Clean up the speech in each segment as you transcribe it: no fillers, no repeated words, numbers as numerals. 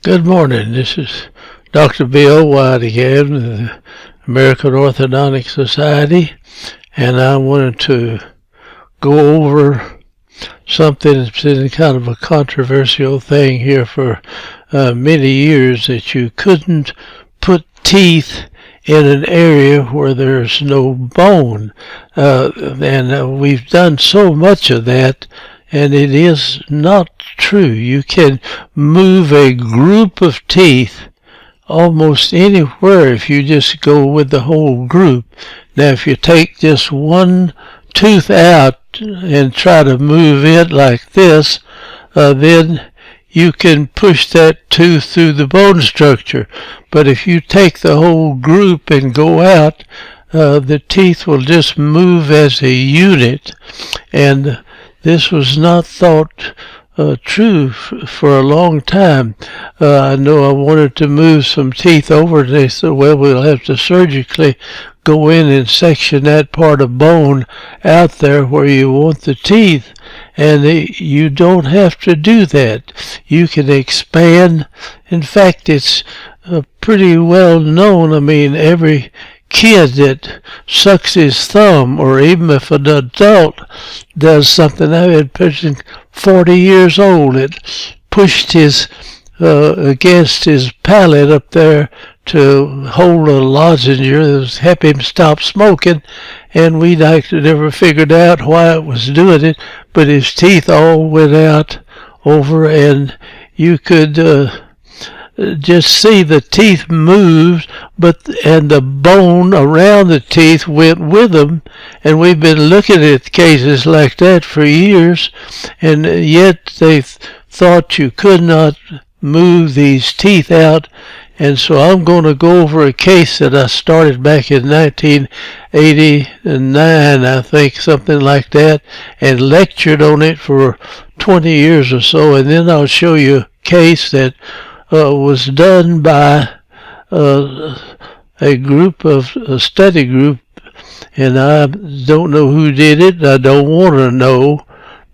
Good morning. This is Dr. Bill White again, of the American Orthodontic Society, and I wanted to go over something that's been kind of a controversial thing here for many years, that you couldn't put teeth in an area where there's no bone. And we've done so much of that, and it is not true. You can move a group of teeth almost anywhere if you just go with the whole group. Now, if you take just one tooth out and try to move it like this, then you can push that tooth through the bone structure. But if you take the whole group and go out, the teeth will just move as a unit. And this was not thought true for a long time. I know I wanted to move some teeth over. They said, well, we'll have to surgically go in and section that part of bone out there where you want the teeth. And you don't have to do that. You can expand. In fact, it's pretty well known. I mean, every kid that sucks his thumb, or even if an adult does something, I had a person 40 years old that pushed his against his palate up there to hold a lozenge that help him stop smoking, and we never figured out why it was doing it, but his teeth all went out over, and you could just see the teeth moved, and the bone around the teeth went with them. And we've been looking at cases like that for years, and yet they thought you could not move these teeth out. And so I'm going to go over a case that I started back in 1989, I think, something like that, and lectured on it for 20 years or so. And then I'll show you a case that was done by a study group, and I don't know who did it. I don't want to know,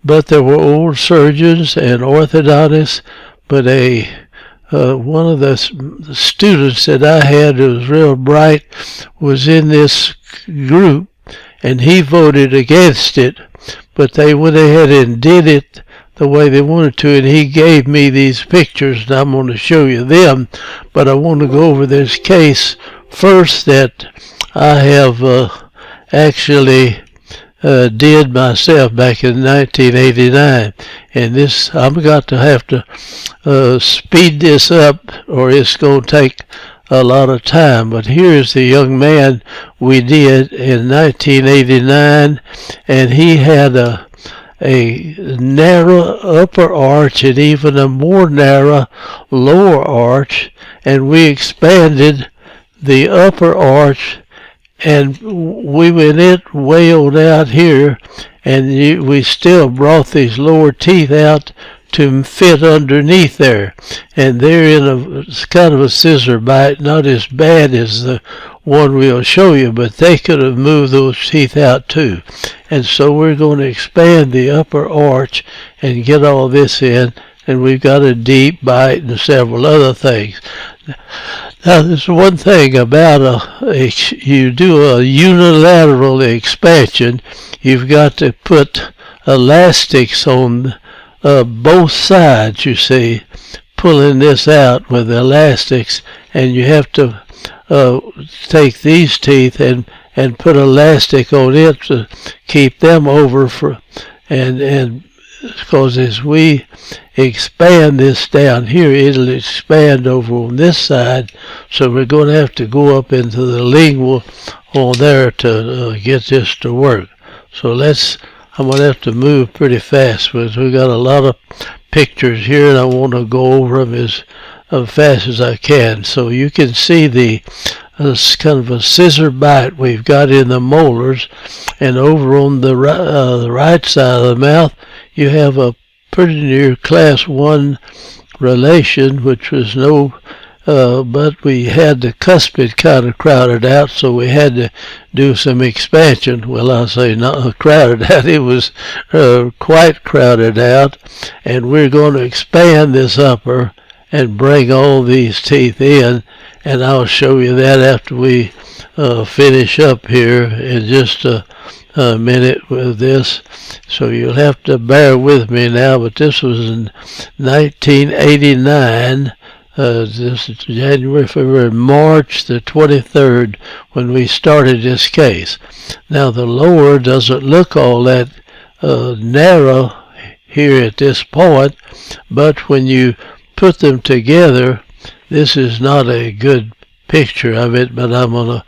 but there were old surgeons and orthodontists. But one of the students that I had who was real bright was in this group, and he voted against it. But they went ahead and did it the way they wanted to, and he gave me these pictures, and I'm going to show you them. But I want to go over this case first that I have actually did myself back in 1989. And this, I'm got to have to speed this up, or it's going to take a lot of time. But here's the young man we did in 1989, and he had a narrow upper arch and even a more narrow lower arch, and we expanded the upper arch, and we went it wailed out here, and we still brought these lower teeth out to fit underneath there, and they're in a kind of a scissor bite, not as bad as the one we'll show you, but they could have moved those teeth out too. And so we're going to expand the upper arch and get all this in, and we've got a deep bite and several other things. Now, there's one thing about you do a unilateral expansion. You've got to put elastics on both sides, you see, pulling this out with elastics, and you have to take these teeth and put elastic on it to keep them over and because as we expand this down here, it'll expand over on this side, so we're going to have to go up into the lingual on there to get this to work. So I'm going to have to move pretty fast, because we got a lot of pictures here, and I want to go over them as fast as I can. So you can see the kind of a scissor bite we've got in the molars, and over on the right side of the mouth you have a pretty near class 1 relation, which was no but we had the cuspid kind of crowded out, so we had to do some expansion. Well, I say not crowded out, it was quite crowded out, and we're going to expand this upper and bring all these teeth in, and I'll show you that after we finish up here in just a minute with this. So you'll have to bear with me now, but this was in 1989. This is January, February, March the 23rd when we started this case. Now the lower doesn't look all that narrow here at this point, but when you put them together, this is not a good picture of it, but I'm going to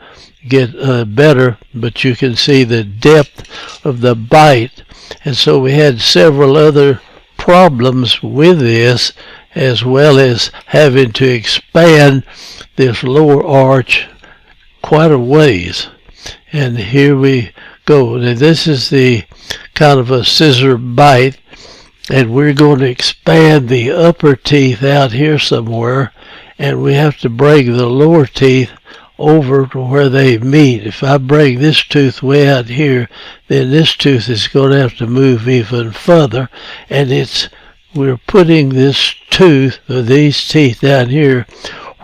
get better, but you can see the depth of the bite. And so we had several other problems with this, as well as having to expand this lower arch quite a ways. And here we go. Now this is the kind of a scissor bite, and we're going to expand the upper teeth out here somewhere, and we have to bring the lower teeth over to where they meet. If I bring this tooth way out here, then this tooth is going to have to move even further, and we're putting this tooth, or these teeth down here,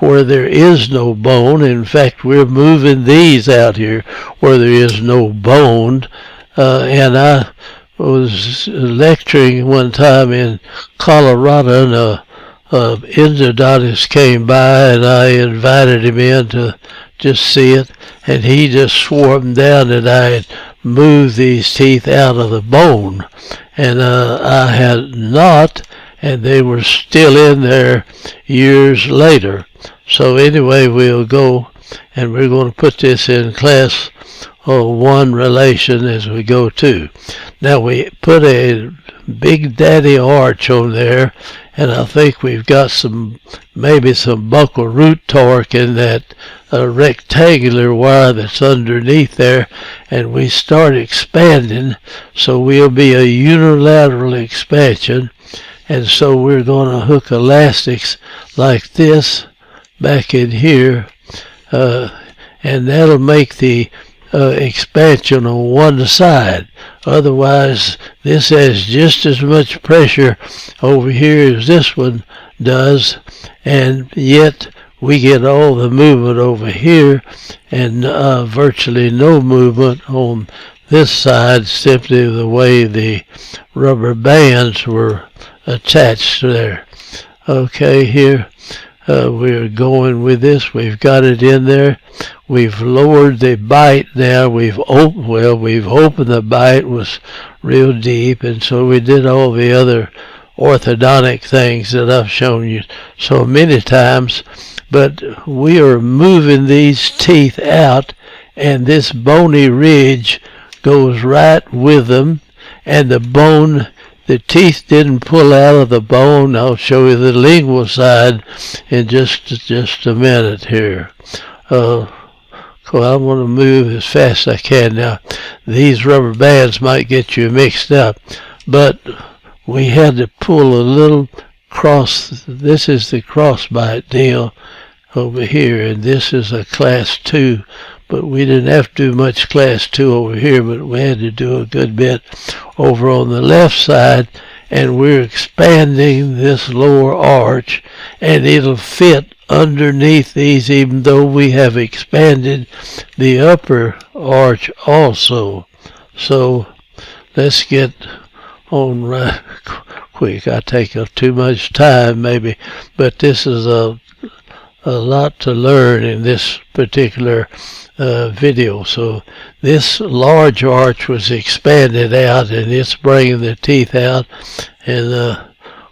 where there is no bone. In fact, we're moving these out here where there is no bone. And I was lecturing one time in Colorado, and a endodontist came by, and I invited him in to just see it, and he just swore him down that I had moved these teeth out of the bone, and I had not, and they were still in there years later. So anyway, we'll go, and we're going to put this in class 1 relation as we go to. Now we put a big daddy arch on there, and I think we've got maybe some buccal root torque in that rectangular wire that's underneath there, and we start expanding, so we'll be a unilateral expansion. And so we're going to hook elastics like this back in here, and that'll make the expansion on one side. Otherwise, this has just as much pressure over here as this one does, and yet we get all the movement over here and virtually no movement on this side, simply the way the rubber bands were attached there. Okay, here we're going with this. We've got it in there. We've lowered the bite now. We've opened the bite, was real deep, and so we did all the other orthodontic things that I've shown you so many times. But we are moving these teeth out, and this bony ridge goes right with them, and the teeth didn't pull out of the bone. I'll show you the lingual side in just a minute here. I want to move as fast as I can now. These rubber bands might get you mixed up, but we had to pull a little cross. This is the crossbite deal over here, and this is a class 2. But we didn't have to do much class 2 over here, but we had to do a good bit over on the left side, and we're expanding this lower arch, and it'll fit underneath these, even though we have expanded the upper arch also. So let's get on right quick. I take up too much time maybe, but this is a lot to learn in this particular video. So this large arch was expanded out, and it's bringing the teeth out, and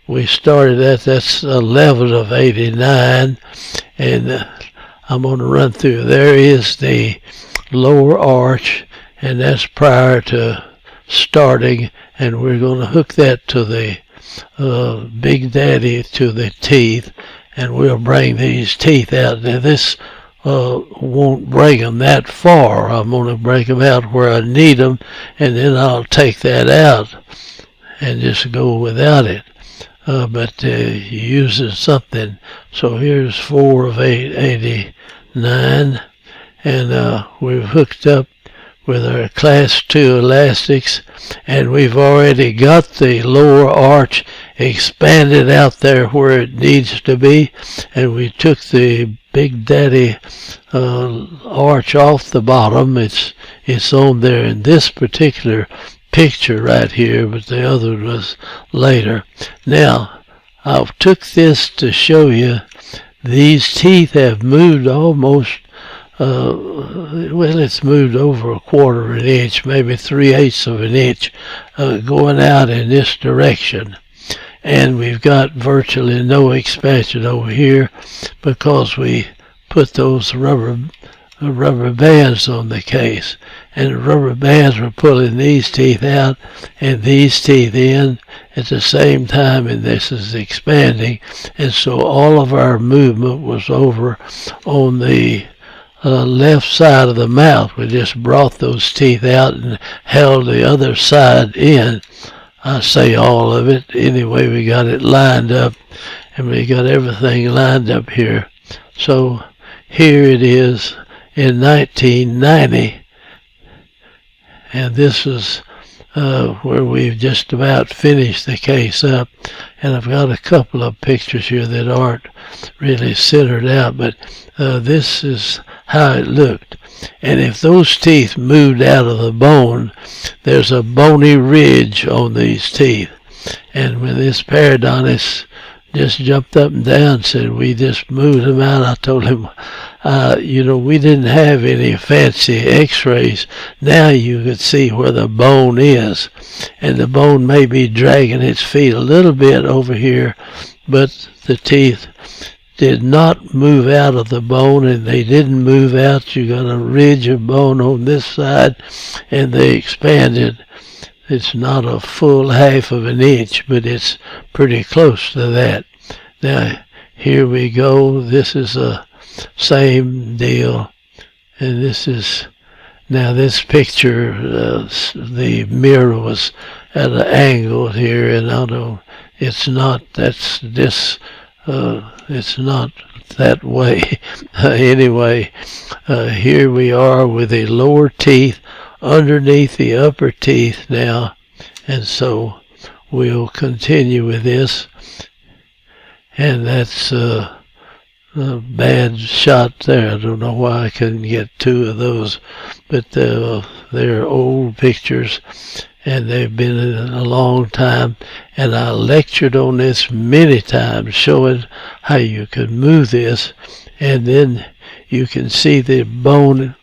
we started that's 11 of 89, and I'm going to run through. There is the lower arch, and that's prior to starting, and we're going to hook that to the Big Daddy, to the teeth, and we'll bring these teeth out. Now this won't bring them that far. I'm going to break them out where I need them, and then I'll take that out and just go without it. But using something. So here's 4 of 89, and we've hooked up with our class 2 elastics, and we've already got the lower arch expanded out there where it needs to be, and we took the Big Daddy arch off the bottom. It's on there in this particular picture right here, but the other was later. Now, I took this to show you these teeth have moved almost, well, it's moved over a quarter of an inch, maybe 3/8 of an inch, going out in this direction. And we've got virtually no expansion over here because we put those rubber bands on the case. And the rubber bands were pulling these teeth out and these teeth in at the same time, and this is expanding. And so all of our movement was over on the left side of the mouth. We just brought those teeth out and held the other side in. I say all of it. Anyway, we got it lined up, and we got everything lined up here. So here it is in 1990, and this is where we've just about finished the case up. And I've got a couple of pictures here that aren't really centered out, but this is how it looked. And if those teeth moved out of the bone, there's a bony ridge on these teeth. And when this periodontist just jumped up and down and said, we just moved them out, I told him, we didn't have any fancy x-rays. Now you could see where the bone is. And the bone may be dragging its feet a little bit over here, but the teeth did not move out of the bone, and they didn't move out. You got a ridge of bone on this side, and they expanded. It's not a full half of an inch, but it's pretty close to that. Now, here we go. This is a same deal, and this is, now this picture, the mirror was at an angle here, and I don't, it's not, that's this, it's not that way. Anyway, here we are with the lower teeth underneath the upper teeth now, and so we'll continue with this. And that's a bad shot there. I don't know why I couldn't get two of those, but they're old pictures, and they've been in a long time. And I lectured on this many times, showing how you could move this, and then you can see the bone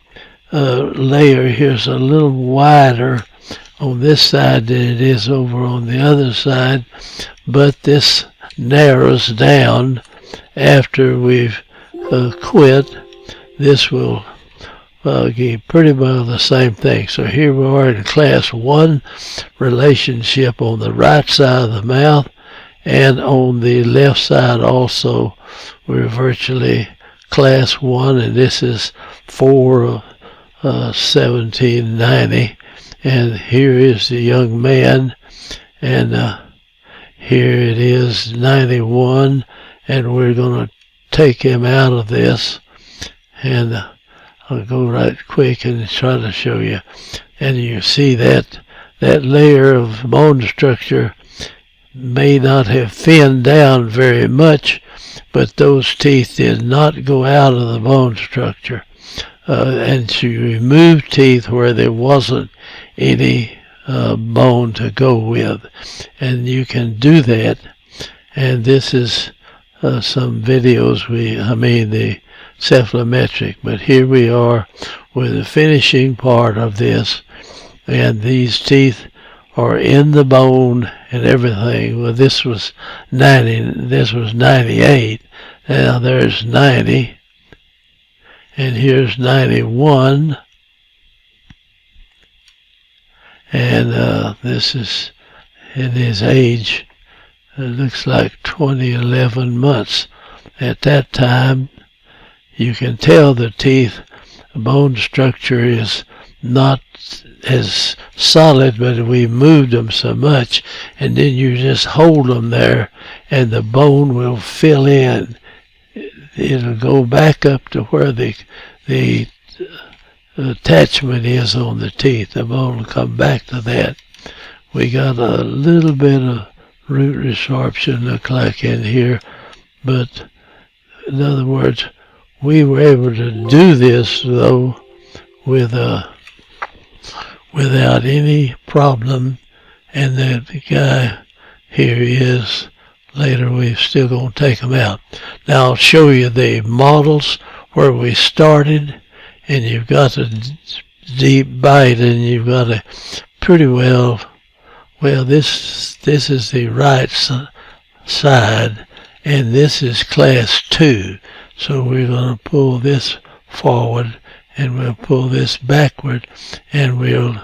layer here's a little wider on this side than it is over on the other side, but this narrows down after we've quit. This will give pretty well the same thing. So here we are in class 1 relationship on the right side of the mouth, and on the left side also we're virtually class 1, and this is 1790, and here is the young man, and here it is 91, and we're going to take him out of this, and I'll go right quick and try to show you. And you see that layer of bone structure may not have thinned down very much, but those teeth did not go out of the bone structure. And to remove teeth where there wasn't any bone to go with. And you can do that. And this is some videos, the cephalometric. But here we are with the finishing part of this. And these teeth are in the bone and everything. Well, this was 90, this was 98. Now there's 90. And here's 91. And this is in his age. It looks like 11 months. At that time, you can tell the teeth, the bone structure is not as solid, but we moved them so much, and then you just hold them there, and the bone will fill in. It'll go back up to where the attachment is on the teeth. The bone will come back to that. We got a little bit of root resorption look like in here, but in other words, we were able to do this though without any problem, and the guy here is. Later we're still going to take them out. Now I'll show you the models where we started, and you've got a deep bite, and you've got a pretty well, this is the right side, and this is class 2. So we're going to pull this forward, and we'll pull this backward, and we'll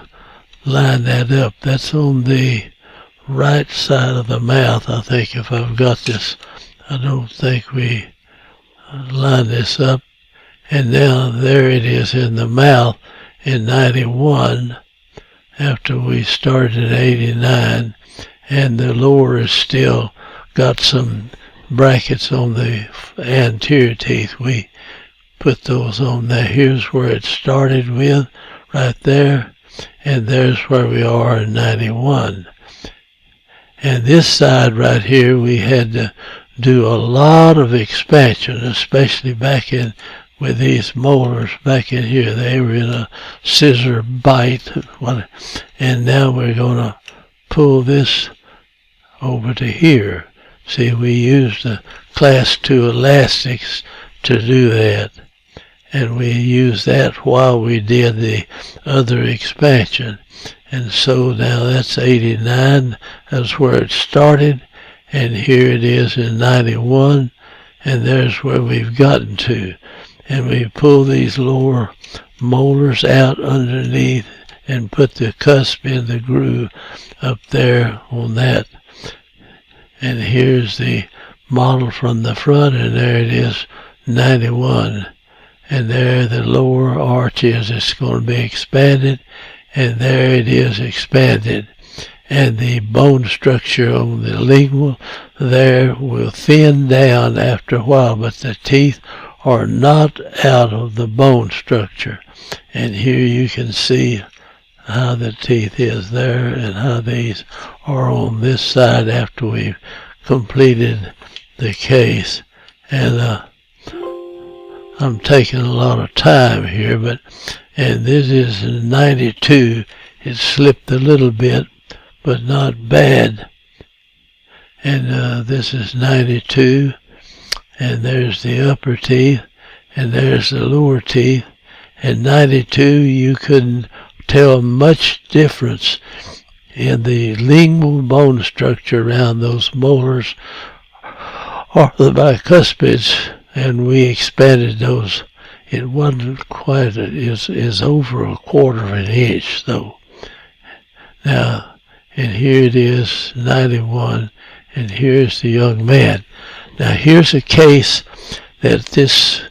line that up. That's on the right side of the mouth, I think, if I've got this. I don't think we line this up. And now there it is in the mouth in 91 after we started in 89, and the lower is still got some brackets on the anterior teeth. We put those on there. Here's where it started with, right there, and there's where we are in 91. And this side right here, we had to do a lot of expansion, especially back in with these molars back in here. They were in a scissor bite. And now we're going to pull this over to here. See, we used the class 2 elastics to do that. And we used that while we did the other expansion. And so now that's 89, that's where it started, and here it is in 91, and there's where we've gotten to. And we pull these lower molars out underneath and put the cusp in the groove up there on that. And here's the model from the front, and there it is, 91. And there the lower arch is, it's going to be expanded, and there it is expanded. And the bone structure on the lingual there will thin down after a while, but the teeth are not out of the bone structure. And here you can see how the teeth is there and how these are on this side after we've completed the case. And I'm taking a lot of time here, and this is 92. It slipped a little bit, but not bad. And this is 92, and there's the upper teeth, and there's the lower teeth. And 92, you couldn't tell much difference in the lingual bone structure around those molars or the bicuspids. And we expanded those. It wasn't quite, it's over a quarter of an inch though. Now, and here it is, 91, and here's the young man. Now here's a case that this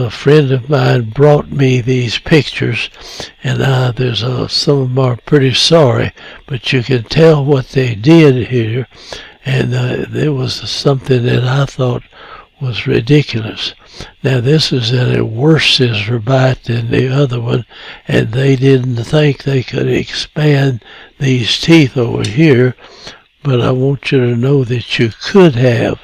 friend of mine brought me these pictures, and there's some of them are pretty sorry, but you can tell what they did here, and there was something that I thought was ridiculous. Now this is in a worse scissor bite than the other one, and they didn't think they could expand these teeth over here, but I want you to know that you could have.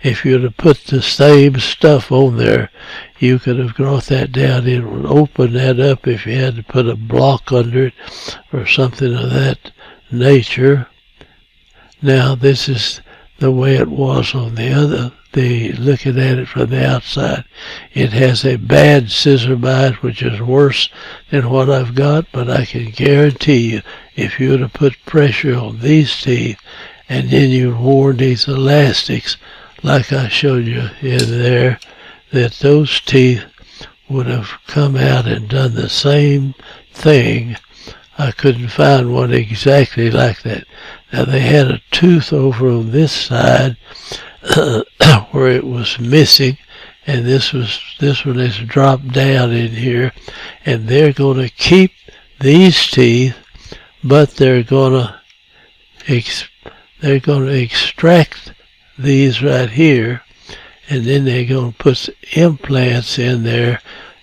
If you'd have put the same stuff on there, you could have brought that down. It would open that up if you had to put a block under it or something of that nature. Now this is the way it was on the other. Looking at it from the outside, it has a bad scissor bite, which is worse than what I've got, but I can guarantee you, if you would have put pressure on these teeth, and then you wore these elastics, like I showed you in there, that those teeth would have come out and done the same thing. I couldn't find one exactly like that. Now they had a tooth over on this side where it was missing, and this one is dropped down in here, and they're going to keep these teeth, but they're going to extract these right here, and then they're going to put implants in there,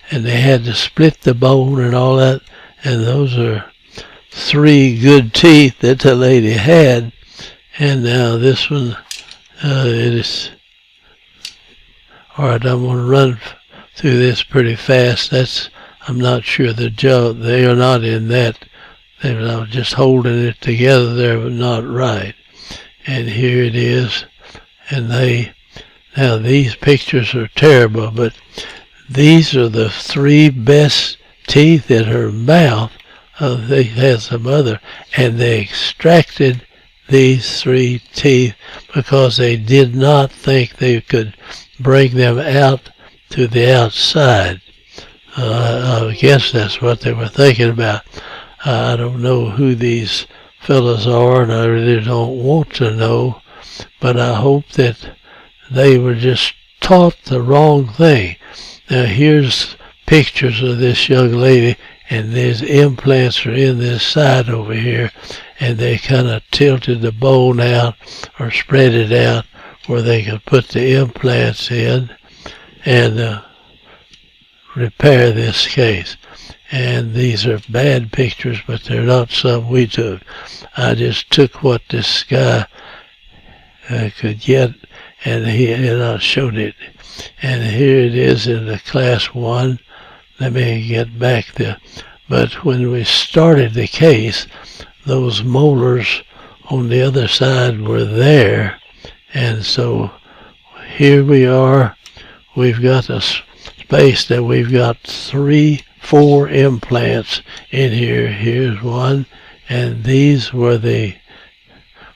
and they had to split the bone and all that, and those are 3 good teeth that the lady had. And now this one, it is. Alright, I'm going to run through this pretty fast. I'm not sure they are not in that. They're not just holding it together. They're not right. And here it is. And now these pictures are terrible, but these are the 3 best teeth in her mouth. They had some other, and they extracted these 3 teeth because they did not think they could bring them out to the outside. I guess that's what they were thinking about. I don't know who these fellas are, and I really don't want to know, but I hope that they were just taught the wrong thing. Now here's pictures of this young lady, and these implants are in this side over here, and they kind of tilted the bone out or spread it out where they could put the implants in and repair this case. And these are bad pictures, but they're not some we took. I just took what this guy could get, and I showed it. And here it is in the class 1. Let me get back there. But when we started the case, those molars on the other side were there. And so here we are. We've got a space that we've got 4 implants in here. Here's one. And these were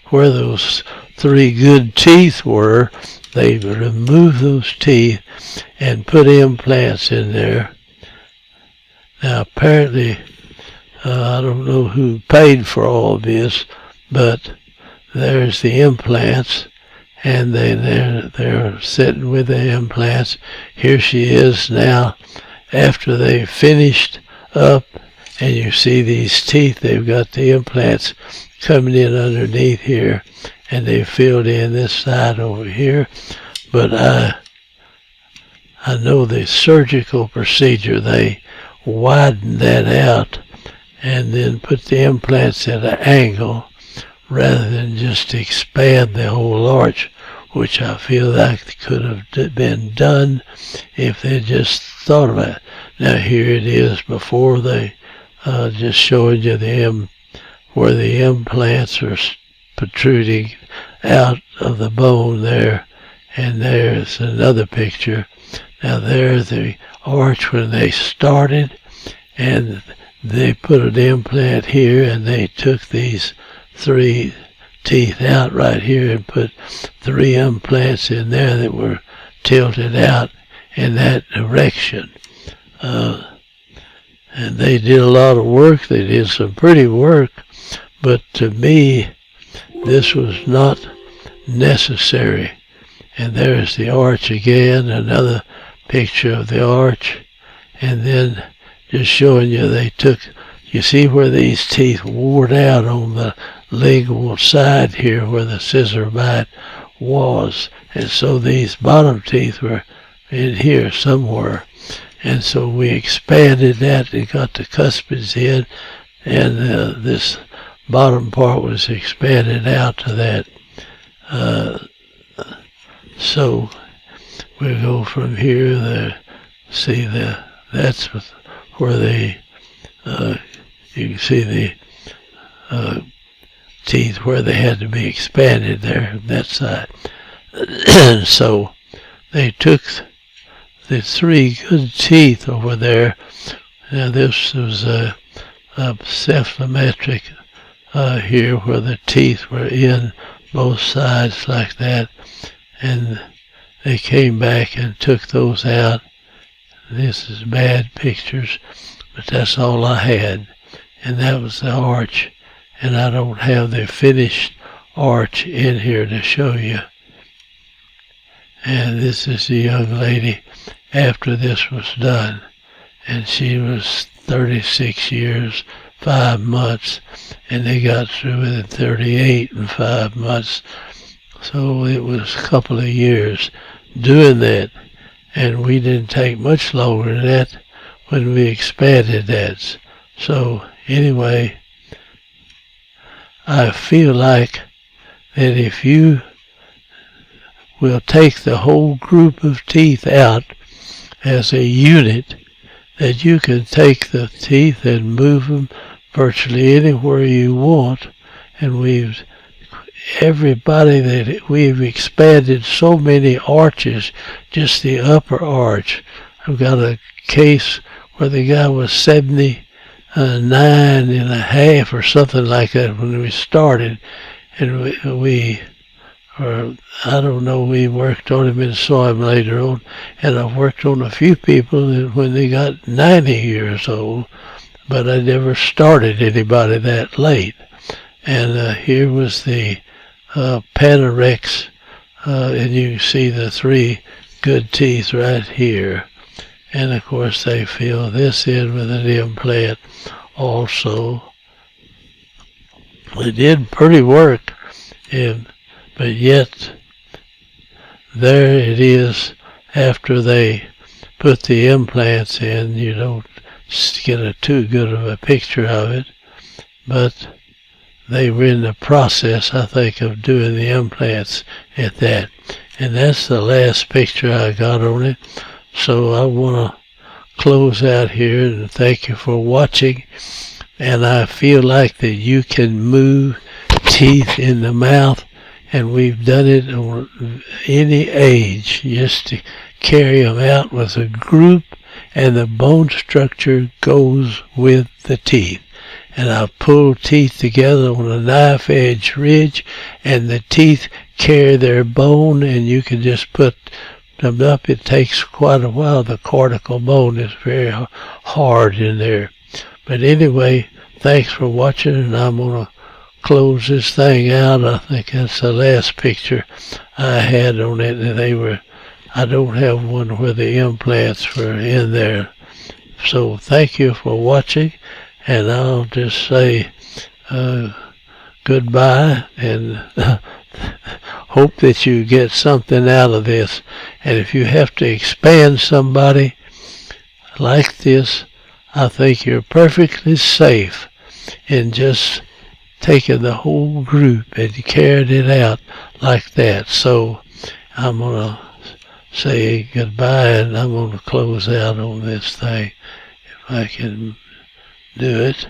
where those 3 good teeth were. They removed those teeth and put implants in there. Now apparently, I don't know who paid for all this, but there's the implants, and they're sitting with the implants. Here she is now after they finished up, and you see these teeth. They've got the implants coming in underneath here, and they filled in this side over here. But I know the surgical procedure, they widen that out and then put the implants at an angle rather than just expand the whole arch, which I feel like could have been done if they just thought about it. Now here it is before they just showing you where the implants are protruding out of the bone there. And there's another picture. Now there's the arch when they started, and they put an implant here, and they took these 3 teeth out right here and put 3 implants in there that were tilted out in that direction. And they did a lot of work. They did some pretty work, but to me, this was not necessary. And there's the arch again, another picture of the arch. And then just showing you you see where these teeth wore out on the lingual side here where the scissor bite was. And so these bottom teeth were in here somewhere. And so we expanded that and got the cuspids in, and this bottom part was expanded out to that. So we go from here, that's where you can see the teeth where they had to be expanded there, that side. So they took the 3 good teeth over there. Now this was a cephalometric here where the teeth were in both sides like that, and they came back and took those out. This is bad pictures, but that's all I had, and that was the arch, and I don't have the finished arch in here to show you. And this is the young lady after this was done, and she was 36 years 5 months, and they got through it in 38 and 5 months. So it was a couple of years doing that, and we didn't take much longer than that when we expanded that. So anyway, I feel like that if you will take the whole group of teeth out as a unit, that you can take the teeth and move them virtually anywhere you want. And everybody that we've expanded so many arches, just the upper arch. I've got a case where the guy was 79 and a half or something like that when we started, and we I don't know, we worked on him and saw him later on, and I've worked on a few people when they got 90 years old, but I never started anybody that late. And here was the Panorex, and you can see the 3 good teeth right here. And of course they fill this in with an implant also. They did pretty work, but yet there it is after they put the implants in. You don't get too good of a picture of it, but they were in the process, I think, of doing the implants at that. And that's the last picture I got on it. So I want to close out here and thank you for watching. And I feel like that you can move teeth in the mouth, and we've done it on any age, just to carry them out with a group, and the bone structure goes with the teeth. And I pull teeth together on a knife edge ridge, and the teeth carry their bone, and you can just put them up. It takes quite a while. The cortical bone is very hard in there. But anyway, thanks for watching, and I'm going to close this thing out. I think that's the last picture I had on it, and I don't have one where the implants were in there. So thank you for watching, and I'll just say goodbye, and hope that you get something out of this. And if you have to expand somebody like this, I think you're perfectly safe in just taking the whole group and carrying it out like that. So I'm going to say goodbye, and I'm going to close out on this thing if I can do it.